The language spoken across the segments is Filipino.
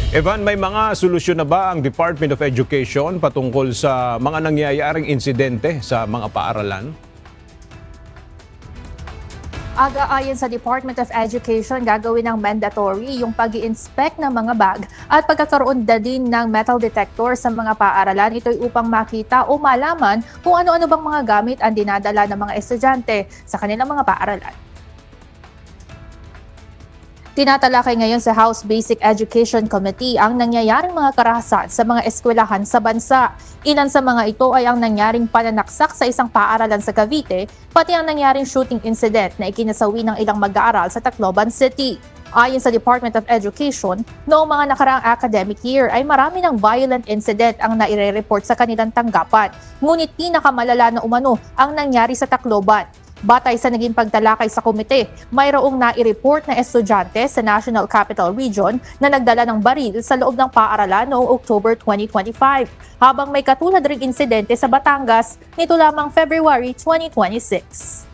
Evan, may mga solusyon na ba ang Department of Education patungkol sa mga nangyayaring insidente sa mga paaralan? Ayon sa Department of Education, gagawin ng mandatory yung pag-i-inspect ng mga bag at pagkakaroon na din ng metal detector sa mga paaralan. Ito'y upang makita o malaman kung ano-ano bang mga gamit ang dinadala ng mga estudyante sa kanilang mga paaralan. Tinatalakay ngayon sa House Basic Education Committee ang nangyayaring mga karahasan sa mga eskwelahan sa bansa. Ilan sa mga ito ay ang nangyaring pananaksak sa isang paaralan sa Cavite, pati ang nangyaring shooting incident na ikinasawi ng ilang mag-aaral sa Tacloban City. Ayon sa Department of Education, noong mga nakaraang academic year ay marami ng violent incident ang naire-report sa kanilang tanggapan. Ngunit pinakamalala na umano ang nangyari sa Tacloban. Batay sa naging pagtalakay sa komite, mayroong nai-report na estudyante sa National Capital Region na nagdala ng baril sa loob ng paaralan noong October 2025, habang may katulad ring insidente sa Batangas nito lamang February 2026.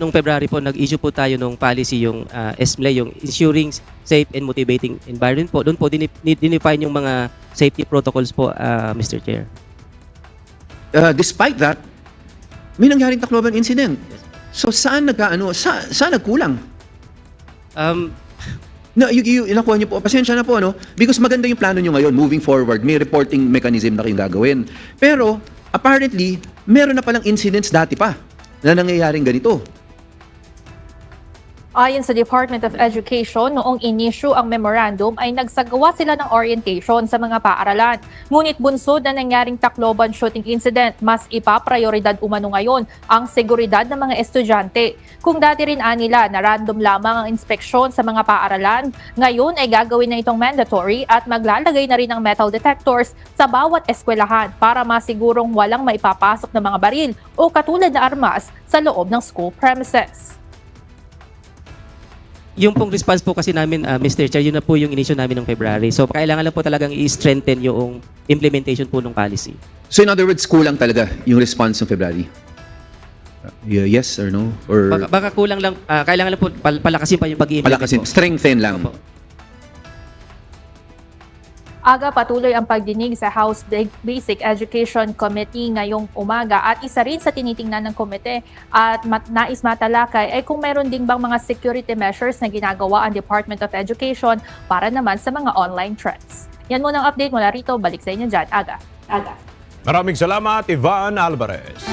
Noong February po, nag-issue po tayo ng policy yung SMLE, yung Ensuring Safe and Motivating Environment po. Doon po dinefine yung mga safety protocols po, Mr. Chair. Despite that, may nangyaring Tacloban incident. So saan saan nagkulang? No, inakuha niyo po, pasensya na po, no? Because maganda yung plano niyo ngayon, moving forward, may reporting mechanism na kayong gagawin. Pero, apparently, meron na palang incidents dati pa na nangyayaring ganito. Ayon sa Department of Education, noong inisyu ang memorandum ay nagsagawa sila ng orientation sa mga paaralan. Ngunit bunsod na nangyaring Tacloban shooting incident, mas ipaprioridad umano ngayon ang seguridad ng mga estudyante. Kung dati rin nila na random lamang ang inspeksyon sa mga paaralan, ngayon ay gagawin na itong mandatory at maglalagay na rin ng metal detectors sa bawat eskwelahan para masigurong walang maipapasok na mga baril o katulad na armas sa loob ng school premises. Yung pong response po kasi namin, Mr. Chair, yun na po yung inisyo namin ng February. So, kailangan lang po talagang i-strengthen yung implementation po ng policy. So in other words, kulang talaga yung response ng February? Yes or no? Or Baka kulang lang, kailangan lang po palakasin pa yung pag-i-implement palakasin, po. strengthen lang. Opo. Patuloy ang pagdinig sa House Basic Education Committee ngayong umaga at isa rin sa tinitingnan ng komite at nais matalakay ay kung meron ding bang mga security measures na ginagawa ang Department of Education para naman sa mga online threats. Yan muna ang update mula rito. Balik sa inyo dyan, Aga. Maraming salamat, Ivan Alvarez.